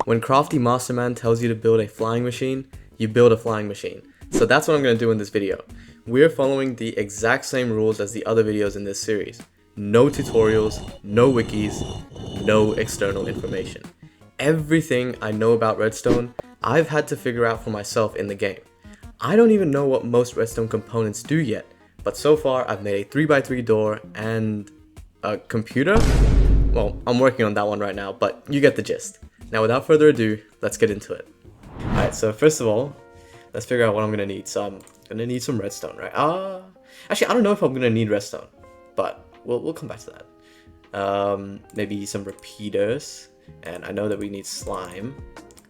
When CraftyMasterman tells you to build a flying machine, you build a flying machine. So that's what I'm going to do in this video. We're following the exact same rules as the other videos in this series. No tutorials, no wikis, no external information. Everything I know about redstone, I've had to figure out for myself in the game. I don't even know what most redstone components do yet, but so far I've made a 3x3 door and a computer? Well, I'm working on that one right now, but you get the gist. Now without further ado, let's get into it. Alright, so first of all, let's figure out what I'm gonna need. So I'm gonna need some redstone, right? Actually, I don't know if I'm gonna need redstone, but we'll come back to that. Maybe some repeaters, and I know that we need slime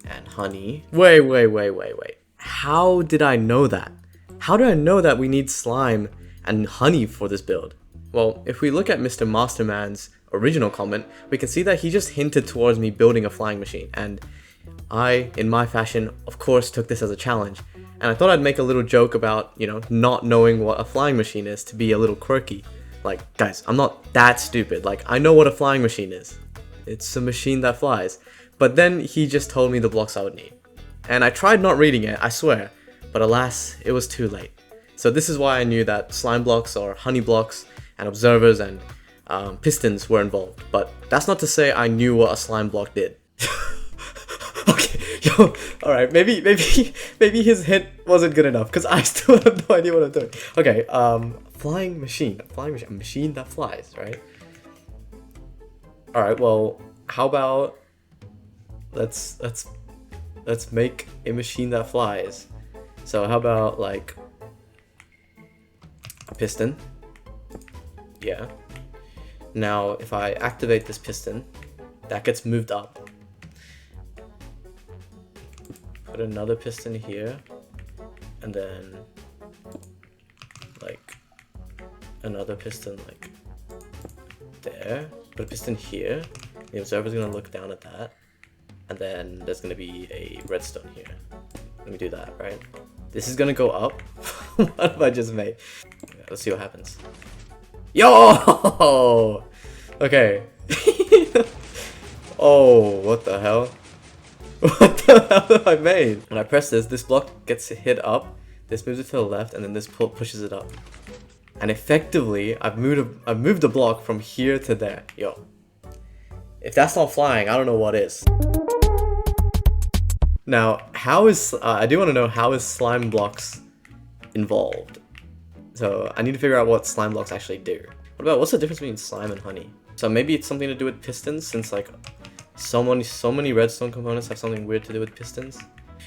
and honey. Wait. How did I know that? How did I know that we need slime and honey for this build? Well, if we look at Mr. Masterman's original comment, we can see that he just hinted towards me building a flying machine, and I, in my fashion, of course took this as a challenge. And I thought I'd make a little joke about, not knowing what a flying machine is to be a little quirky. Like, guys, I'm not that stupid. Like, I know what a flying machine is. It's a machine that flies. But then he just told me the blocks I would need. And I tried not reading it, I swear. But alas, it was too late. So this is why I knew that slime blocks or honey blocks and observers and pistons were involved. But that's not to say I knew what a slime block did. Okay, alright, maybe his hint wasn't good enough, because I still have no idea what I'm doing. Okay, flying machine, a machine that flies, right? Alright, well, how about let's make a machine that flies. So how about like a piston? Yeah. Now if I activate this piston, that gets moved up. Put another piston here, and then like another piston like there. Put a piston here. The observer's gonna look down at that, and then there's gonna be a redstone here. Let me do that, right? This is gonna go up. What have I just made? Okay, let's see what happens. Yo! Okay. Oh, what the hell? What the hell have I made? When I press this block gets hit up, this moves it to the left, and then this pushes it up. And effectively, I've moved the block from here to there. Yo. If that's not flying, I don't know what is. Now, I do want to know, how is slime blocks involved? So I need to figure out what slime blocks actually do. What's the difference between slime and honey? So maybe it's something to do with pistons, since like so many redstone components have something weird to do with pistons.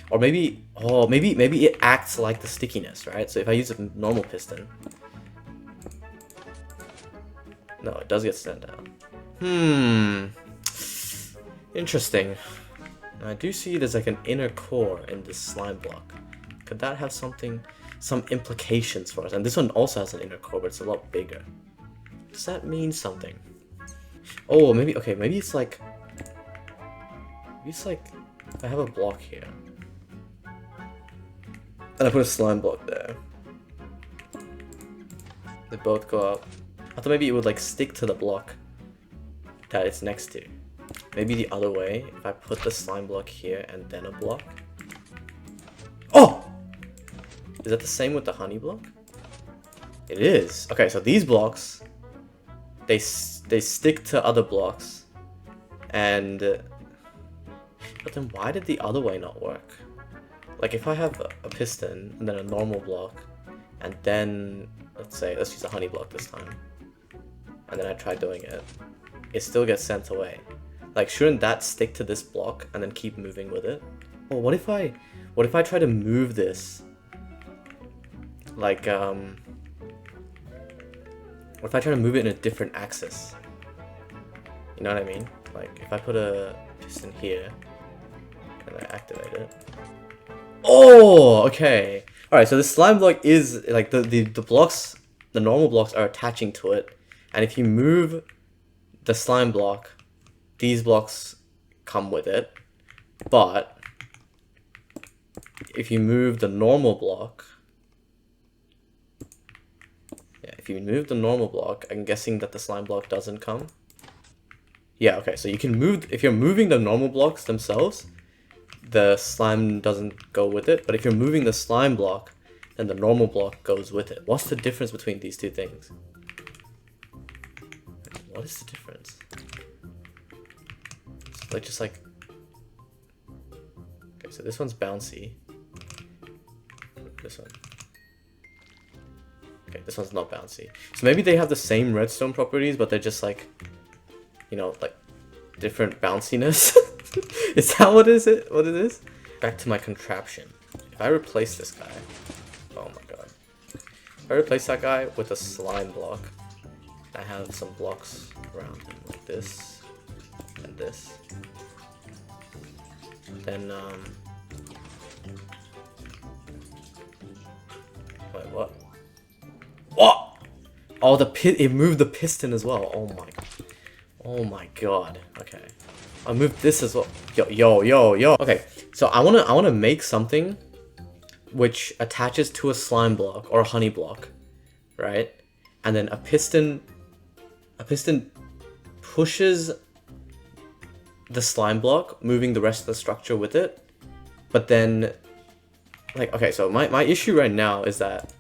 Or maybe it acts like the stickiness, right? So if I use a normal piston, no, it does get sent down. Interesting. Now, I do see there's like an inner core in this slime block. Could that have some implications for us? And this one also has an inner core, but it's a lot bigger. Does that mean something? Oh, maybe it's like if I have a block here, and I put a slime block there, they both go up. I thought maybe it would like stick to the block that it's next to. Maybe the other way, if I put the slime block here and then a block. Oh! Is that the same with the honey block? It is. Okay, so these blocks, they stick to other blocks, and but then why did the other way not work? Like if I have a piston and then a normal block, and then let's use a honey block this time, and then I try doing it, it still gets sent away. Like, shouldn't that stick to this block and then keep moving with it? Oh, what if I try to move this? Like, what if I try to move it in a different axis? You know what I mean? Like, if I put a piston here and I activate it. Oh, okay. Alright, so the slime block is, like, the blocks, the normal blocks are attaching to it. And if you move the slime block, these blocks come with it. But if you move the normal block, if you move the normal block, I'm guessing that the slime block doesn't come. Yeah, okay, so you can move, if you're moving the normal blocks themselves, the slime doesn't go with it. But if you're moving the slime block, then the normal block goes with it. What's the difference between these two things? What is the difference? It's like just like... Okay, so this one's bouncy. This one. Okay, this one's not bouncy. So maybe they have the same redstone properties, but they're just like, you know, like different bounciness. Is that what is it? What it is? Back to my contraption. If I replace this guy, oh my god. If I replace that guy with a slime block, I have some blocks around him like this and this. Then wait, what? What? Oh, it moved the piston as well. Oh my god. Oh my god. Okay. I moved this as well. Yo. Okay, so I wanna make something which attaches to a slime block or a honey block, right? And then a piston pushes the slime block, moving the rest of the structure with it. But then, like, okay, so my issue right now is that,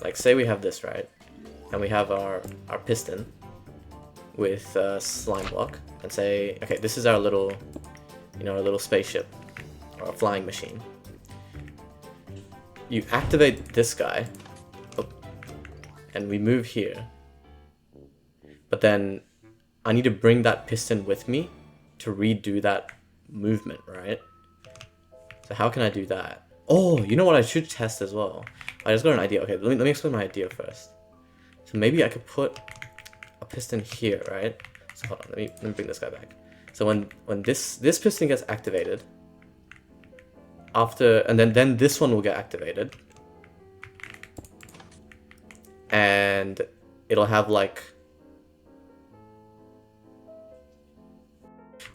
like, say we have this, right? And we have our piston with a slime block, and say, okay, this is our little, you know, our little spaceship or a flying machine. You activate this guy, and we move here. But then I need to bring that piston with me to redo that movement, right? So how can I do that? Oh, you know what I should test as well? I just got an idea. Okay, let me explain my idea first. So maybe I could put a piston here, right? So hold on, let me bring this guy back. So when this piston gets activated, and then this one will get activated, and it'll have like,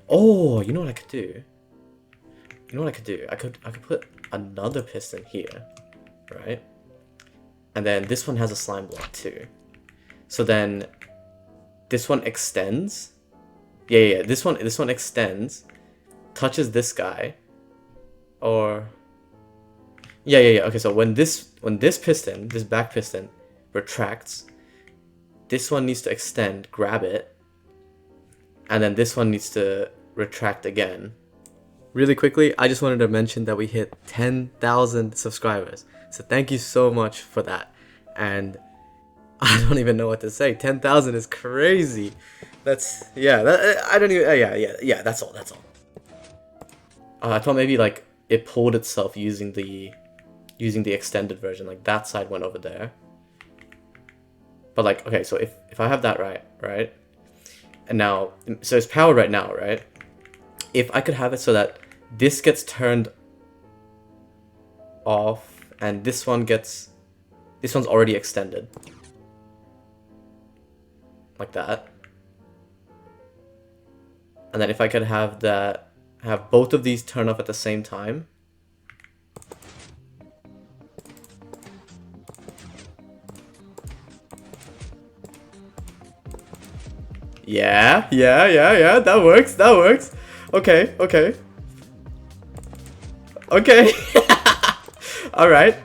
oh, you know what I could do? I could put another piston here, right? And then this one has a slime block too. So then this one extends. Yeah, this one extends, touches this guy, or yeah. Okay, so when this piston, this back piston retracts, this one needs to extend, grab it, and then this one needs to retract again. Really quickly, I just wanted to mention that we hit 10,000 subscribers. So thank you so much for that. And I don't even know what to say. 10,000 is crazy. That's, yeah, I don't even, yeah, that's all. I thought maybe like it pulled itself using the extended version, like that side went over there. But like, okay, so if I have that right? And now, so it's powered right now, right? If I could have it so that this gets turned off and this one's already extended. Like that. And then if I could have both of these turn off at the same time. Yeah, that works. Okay. All right.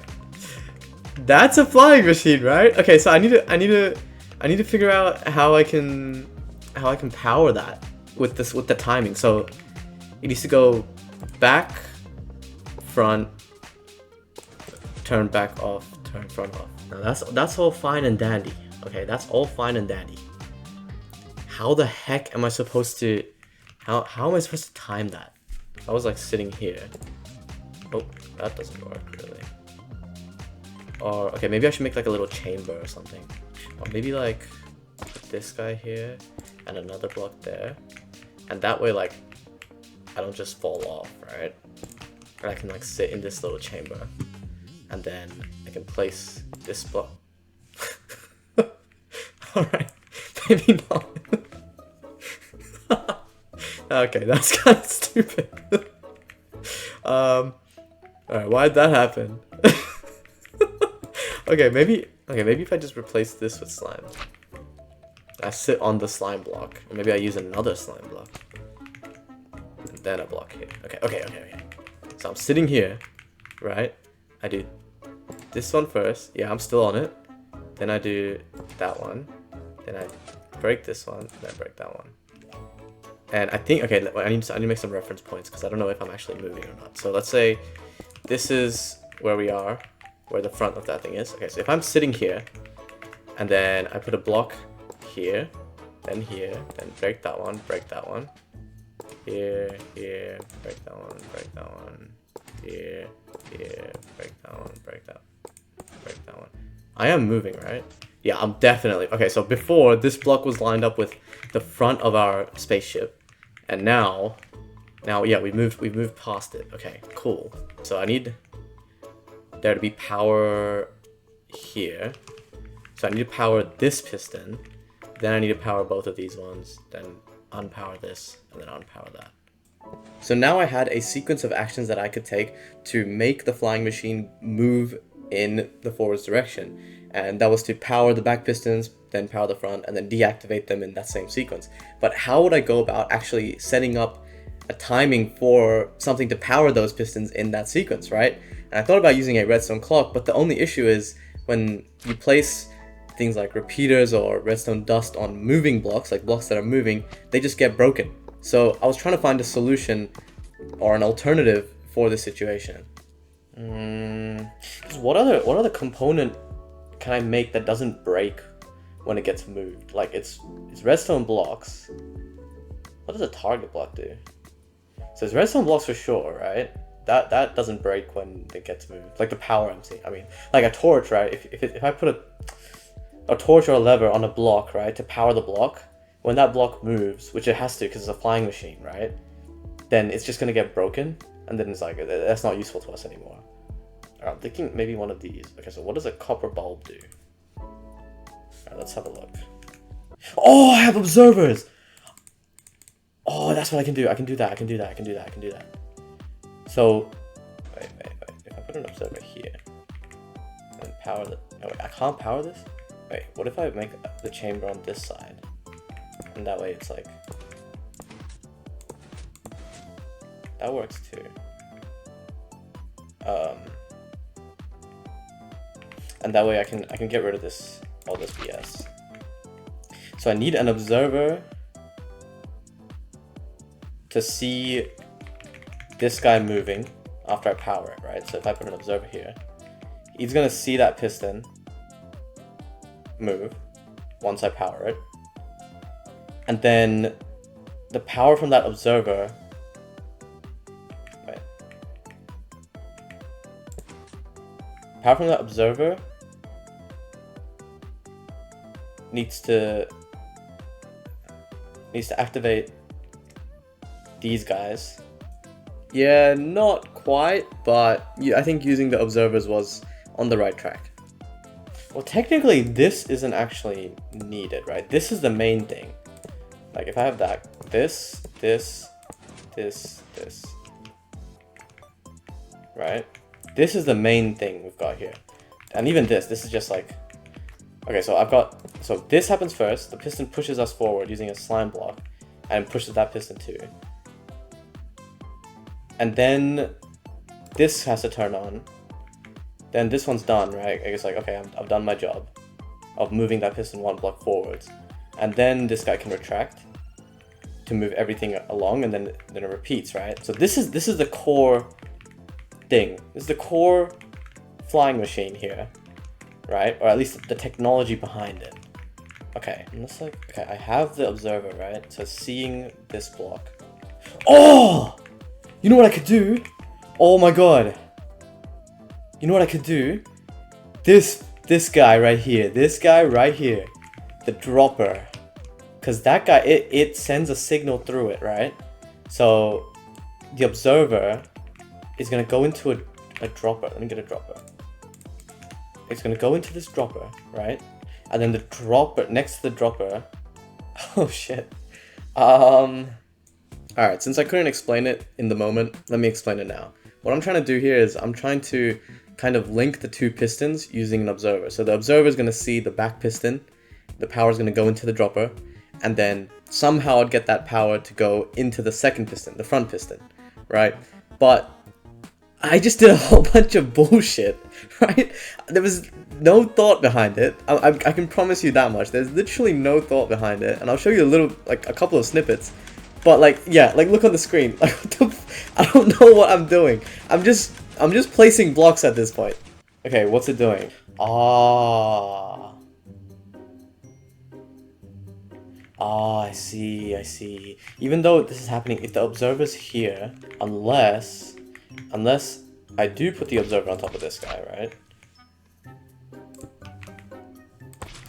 That's a flying machine, right? Okay, so I need to figure out how I can power that with the timing. So it needs to go back, front, turn back off, turn front off. Now that's all fine and dandy. Okay, that's all fine and dandy. How the heck am I supposed to how am I supposed to time that? I was like sitting here. Oh, that doesn't work really. Or okay, maybe I should make like a little chamber or something. Or maybe like this guy here and another block there. And that way like I don't just fall off, right? And I can like sit in this little chamber. And then I can place this block. Alright, maybe not. Okay, that's kind of stupid. Alright, why'd that happen? Okay, maybe if I just replace this with slime. I sit on the slime block. Or maybe I use another slime block. And then a block here. Okay. So I'm sitting here, right? I do this one first. Yeah, I'm still on it. Then I do that one. Then I break this one. Then I break that one. And I think, okay, I need to make some reference points because I don't know if I'm actually moving or not. So let's say this is where we are, where the front of that thing is. Okay, so if I'm sitting here, and then I put a block here, then break that one, here, break that one, here, break that one, break that one. I am moving, right? Yeah, I'm definitely, okay, so before, this block was lined up with the front of our spaceship, and now, yeah, we've moved past it. Okay, cool. So I need there to be power here. So I need to power this piston, then I need to power both of these ones, then unpower this, and then unpower that. So now I had a sequence of actions that I could take to make the flying machine move in the forwards direction. And that was to power the back pistons, then power the front, and then deactivate them in that same sequence. But how would I go about actually setting up a timing for something to power those pistons in that sequence, right? And I thought about using a redstone clock, but the only issue is when you place things like repeaters or redstone dust on moving blocks, like blocks that are moving, they just get broken. So I was trying to find a solution or an alternative for this situation. What other component can I make that doesn't break when it gets moved? Like it's redstone blocks. What does a target block do? So it's redstone blocks for sure, right? That doesn't break when it gets moved. Like the power MC. I mean, like a torch, right? If I put a torch or a lever on a block, right, to power the block, when that block moves, which it has to because it's a flying machine, right, then it's just gonna get broken, and then it's like that's not useful to us anymore. I'm thinking maybe one of these. Okay, so what does a copper bulb do? Alright, let's have a look. Oh, I have observers! Oh, that's what I can do. I can do that. So, wait. If I put an observer here, and power the... Oh, wait, I can't power this? Wait, what if I make the chamber on this side? And that way it's like... That works too. And that way I can get rid of this, all this BS. So I need an observer to see this guy moving after I power it, right? So if I put an observer here, he's gonna see that piston move once I power it. And then the power from that observer, power from that observer needs to activate these guys. Yeah, not quite, but I think using the observers was on the right track. Well, technically this isn't actually needed, right? This is the main thing. Like if I have that, this, right? This is the main thing we've got here. And even this is just like, okay, so this happens first. The piston pushes us forward using a slime block and pushes that piston too. And then this has to turn on. Then this one's done, right? I guess like, okay, I've done my job of moving that piston one block forwards. And then this guy can retract to move everything along, and then it repeats, right? So this is the core thing. This is the core flying machine here, right? Or at least the technology behind it. Okay, and it's like, okay, I have the observer, right? So seeing this block. Oh! You know what I could do? Oh my god. You know what I could do? This guy right here. This guy right here. The dropper. Because that guy, it sends a signal through it, right? So the observer is going to go into a dropper. Let me get a dropper. It's going to go into this dropper, right? And then the dropper, next to the dropper... Oh shit. Alright, since I couldn't explain it in the moment, let me explain it now. What I'm trying to do here is I'm trying to kind of link the two pistons using an observer. So the observer is going to see the back piston, the power is going to go into the dropper, and then somehow I'd get that power to go into the second piston, the front piston, right? But I just did a whole bunch of bullshit, right? There was no thought behind it. I can promise you that much. There's literally no thought behind it, and I'll show you a couple of snippets. But like, yeah, like look on the screen. Like, I don't know what I'm doing. I'm just placing blocks at this point. Okay, what's it doing? Ah, I see. Even though this is happening, if the observer's here, unless I do put the observer on top of this guy, right?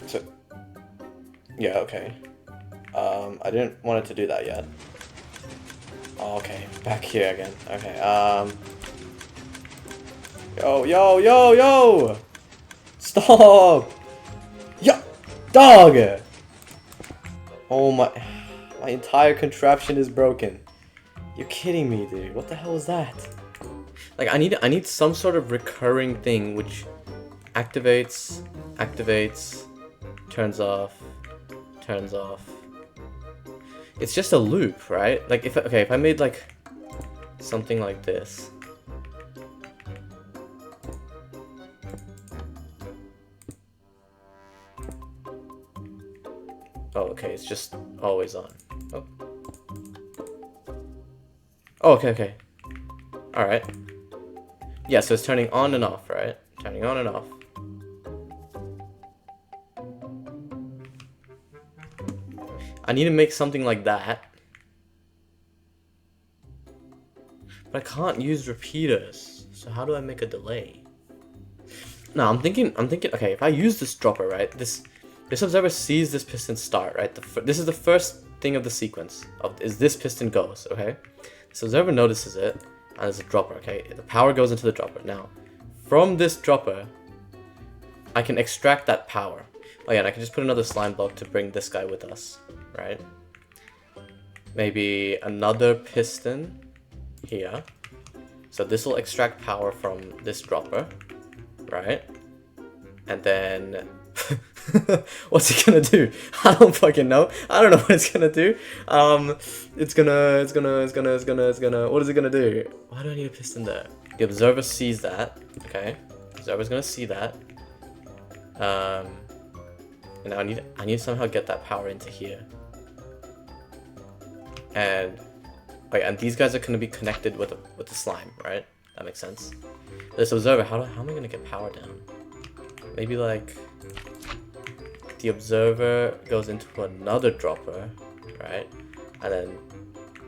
So, yeah, okay. I didn't want it to do that yet. Oh, okay, back here again. Okay, Yo! Stop! Yo! Dog! Oh my entire contraption is broken. You're kidding me, dude. What the hell is that? Like, I need some sort of recurring thing which activates, turns off. It's just a loop, right? Like, if I made like something like this. Oh, okay, it's just always on. Oh. Oh, okay. Alright. Yeah, so it's turning on and off, right? Turning on and off. I need to make something like that. But I can't use repeaters. So how do I make a delay? No, I'm thinking, okay, if I use this dropper, right? This observer sees this piston start, right? This is the first thing of the sequence is this piston goes, okay? This observer notices it, and there's a dropper, okay? The power goes into the dropper. Now, from this dropper, I can extract that power. Oh yeah, and I can just put another slime block to bring this guy with us, right? Maybe another piston here. So this will extract power from this dropper, right? And then what's it gonna do? I don't fucking know. I don't know what it's gonna do. It's gonna what is it gonna do? Why do I need a piston there? The observer sees that, okay? The observer's gonna see that. And now I need to somehow get that power into here. And these guys are gonna be connected with the slime, right? That makes sense. This observer, how am I gonna get power down? Maybe like the observer goes into another dropper, right? And then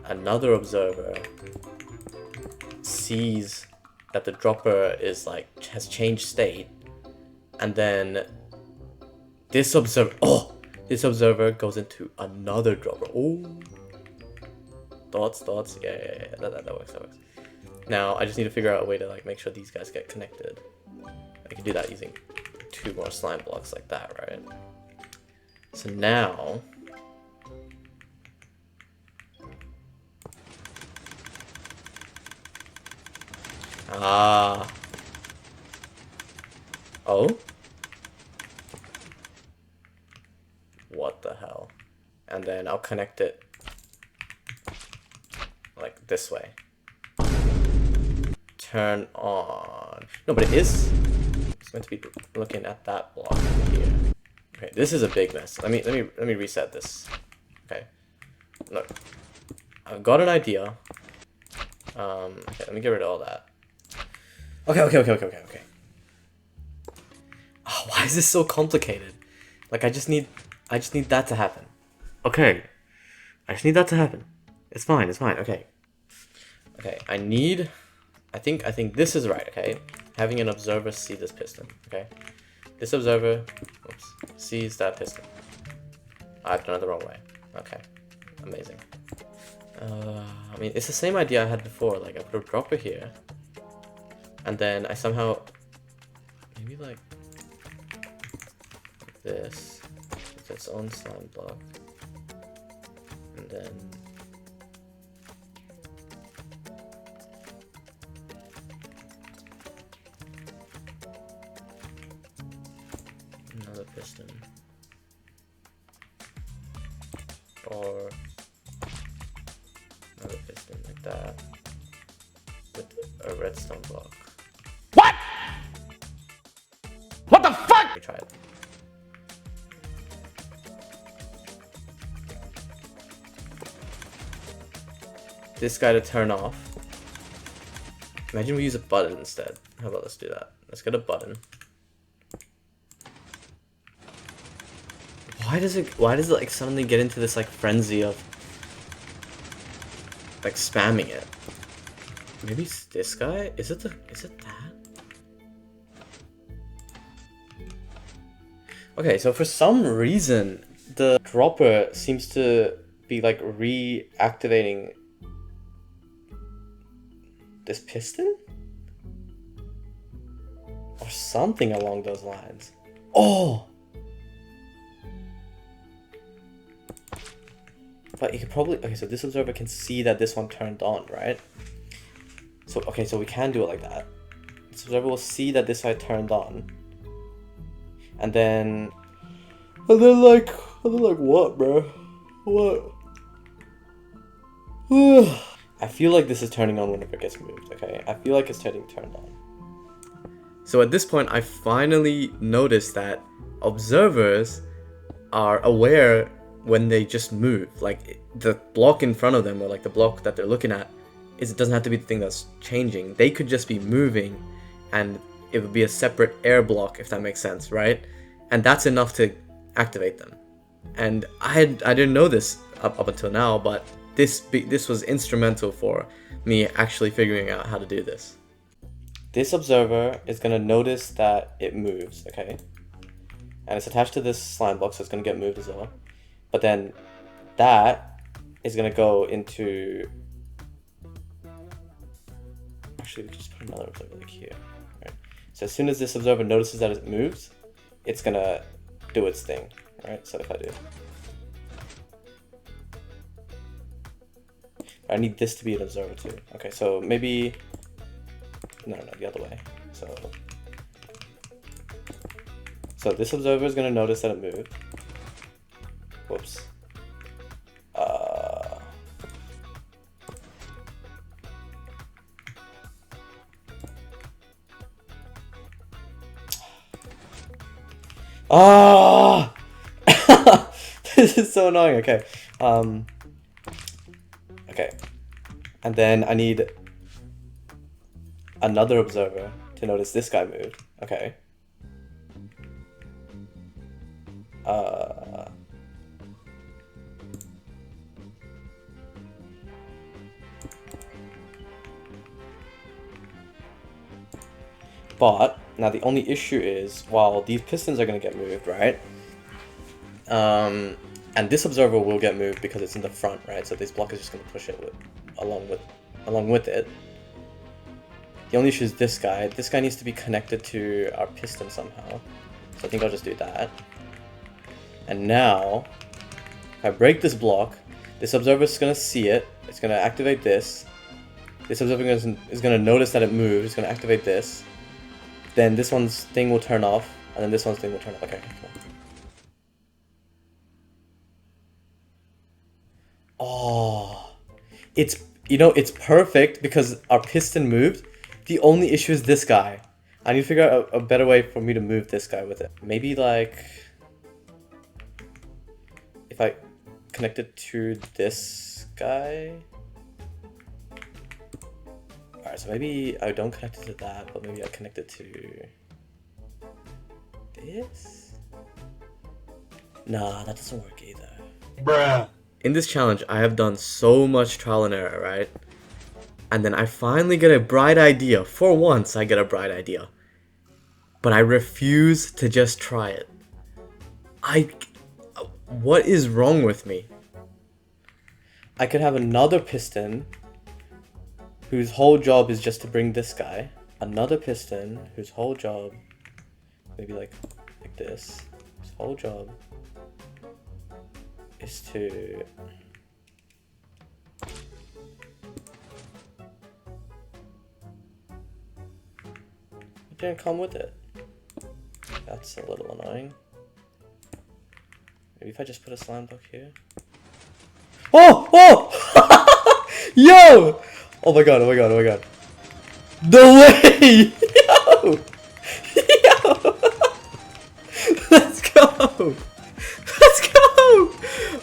another observer sees that the dropper is like has changed state, and then this observer goes into another dropper. Oh, thoughts. Yeah. That works. Now I just need to figure out a way to like make sure these guys get connected. I can do that using 2 more slime blocks like that, right? So now oh, what the hell? And then I'll connect it like this way. Turn on. No, but it's meant to be looking at that block here. Okay, this is a big mess. Let me reset this. Okay, look, I've got an idea. Okay, let me get rid of all that. Okay. Oh, why is this so complicated? Like, I just need that to happen. Okay, I just need that to happen. It's fine. Okay, I think this is right. Okay, having an observer see this piston. Okay, this observer, sees that piston. I've done it the wrong way. Okay, amazing. I mean, it's the same idea I had before. Like, I put a dropper here, and then I somehow maybe like this with its own slime block, and then another piston. or another piston like that with a redstone block. What? What the fuck? Let me try it. This guy to turn off. Imagine we use a button instead. How about let's do that? Let's get a button. Why does it like suddenly get into this like frenzy of like spamming it? Maybe it's this guy? Is it that? Okay, so for some reason the dropper seems to be like reactivating this piston? Or something along those lines. Oh! But you could probably... Okay, so this observer can see that this one turned on, right? So, okay, so we can do it like that. This observer will see that this side turned on. And then like what, bro? What? I feel like this is turning on whenever it gets moved, okay? I feel like it's turned on. So at this point, I finally noticed that observers are aware when they just move. Like, the block in front of them, or like the block that they're looking at, it doesn't have to be the thing that's changing. They could just be moving, and it would be a separate air block, if that makes sense, right? And that's enough to activate them. And I didn't know this up until now, but this was instrumental for me actually figuring out how to do this. This observer is going to notice that it moves, okay? And it's attached to this slime block, so it's going to get moved as well. But then that is going to go into... Actually, we can just put another observer like here, right? So as soon as this observer notices that it moves, it's going to do its thing, right? So if I do... I need this to be an observer too. Okay, so maybe... No, the other way. So this observer is going to notice that it moved. Whoops. Ah! This is so annoying. Okay. Okay. And then I need another observer to notice this guy moved. Okay. But now the only issue is, while these pistons are going to get moved, right? And this observer will get moved because it's in the front, right? So this block is just going to push it along with it. The only issue is this guy. This guy needs to be connected to our piston somehow. So I think I'll just do that. And now, if I break this block, this observer is going to see it. It's going to activate this. This observer is going to notice that it moves. It's going to activate this. Then this one's thing will turn off. And then this one's thing will turn off. Okay, cool. Oh, it's perfect because our piston moved. The only issue is this guy. I need to figure out a better way for me to move this guy with it. Maybe like if I connect it to this guy. Alright, so maybe I don't connect it to that, but maybe I connect it to this? Nah, that doesn't work either. Bruh. In this challenge, I have done so much trial and error, right? And then I finally get a bright idea. For once, I get a bright idea. But I refuse to just try it. What is wrong with me? I could have another piston whose whole job is just to bring this guy. Another piston whose whole job, maybe like this, his whole job is to it didn't come with it. That's a little annoying. Maybe if I just put a slime block here. Oh! Oh! Yo! Oh my god, oh my god, oh my god. No way! Yo! Yo! Let's go! Let's go!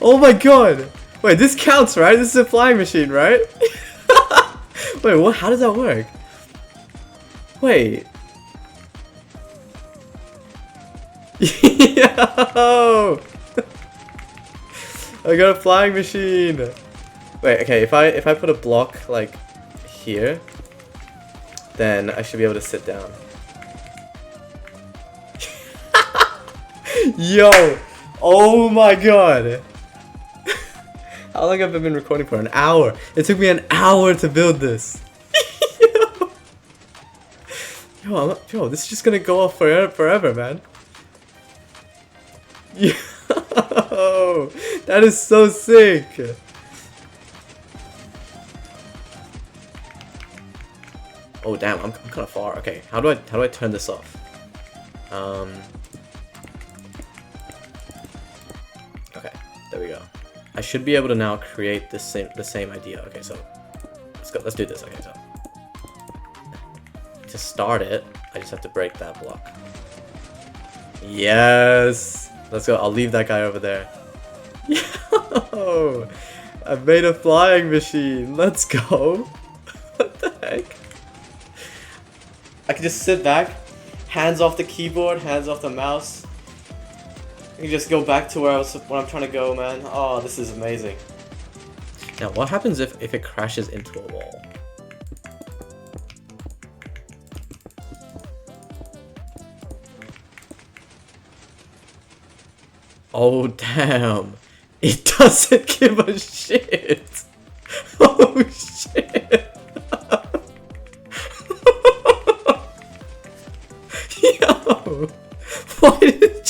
Oh my god! Wait, this counts, right? This is a flying machine, right? Wait, what? How does that work? Wait. Yo! I got a flying machine. Wait, okay, if I put a block like here, then I should be able to sit down. Yo! Oh my god! How long have I been recording for? An hour! It took me an hour to build this! Yo, this is just gonna go off forever, man. Yo! That is so sick! Oh damn, I'm kind of far. Okay, how do I turn this off? Okay, there we go. I should be able to now create the same idea. Okay, so let's do this. Okay, so to start it, I just have to break that block. Yes, let's go. I'll leave that guy over there. Yo, I made a flying machine. Let's go. What the heck? I can just sit back, hands off the keyboard, hands off the mouse. I can just go back to where I'm trying to go, man. Oh, this is amazing. Now, what happens if it crashes into a wall? Oh, damn. It doesn't give a shit. Oh, shit. Yo. Why did it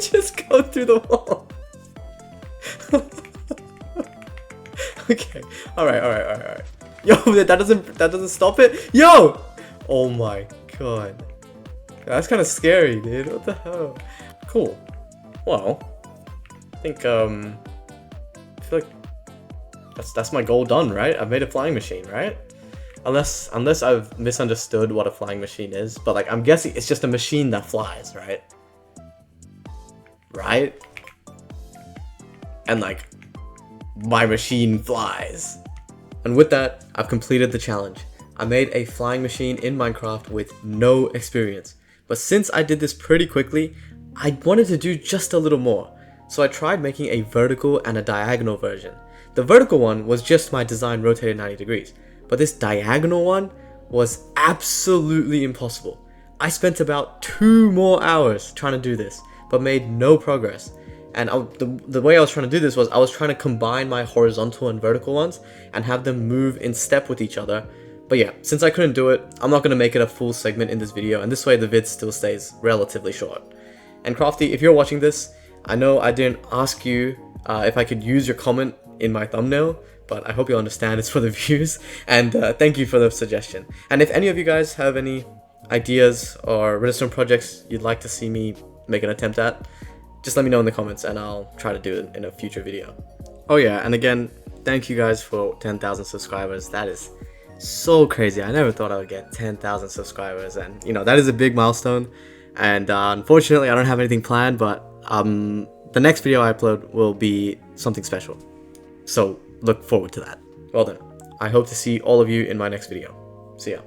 just go through the wall? Okay. Alright. Yo, that doesn't stop it? Yo! Oh my god. That's kind of scary, dude. What the hell? Cool. Well, I think I feel like that's my goal done, right? I've made a flying machine, right? Unless I've misunderstood what a flying machine is, but like I'm guessing it's just a machine that flies, right? Right? And like my machine flies. And with that, I've completed the challenge. I made a flying machine in Minecraft with no experience. But since I did this pretty quickly, I wanted to do just a little more. So I tried making a vertical and a diagonal version. The vertical one was just my design rotated 90 degrees. But this diagonal one was absolutely impossible. I spent about 2 more hours trying to do this, but made no progress. And the way I was trying to do this was I was trying to combine my horizontal and vertical ones and have them move in step with each other. But yeah, since I couldn't do it, I'm not going to make it a full segment in this video, and this way the vid still stays relatively short. And Crafty, if you're watching this, I know I didn't ask you if I could use your comment in my thumbnail, but I hope you'll understand it's for the views, and thank you for the suggestion. And if any of you guys have any ideas or redstone projects you'd like to see me make an attempt at, just let me know in the comments and I'll try to do it in a future video. Oh yeah, and again, thank you guys for 10,000 subscribers. That is so crazy. I never thought I would get 10,000 subscribers, and you know, that is a big milestone. And unfortunately, I don't have anything planned, but the next video I upload will be something special. So look forward to that. Well then, I hope to see all of you in my next video. See ya.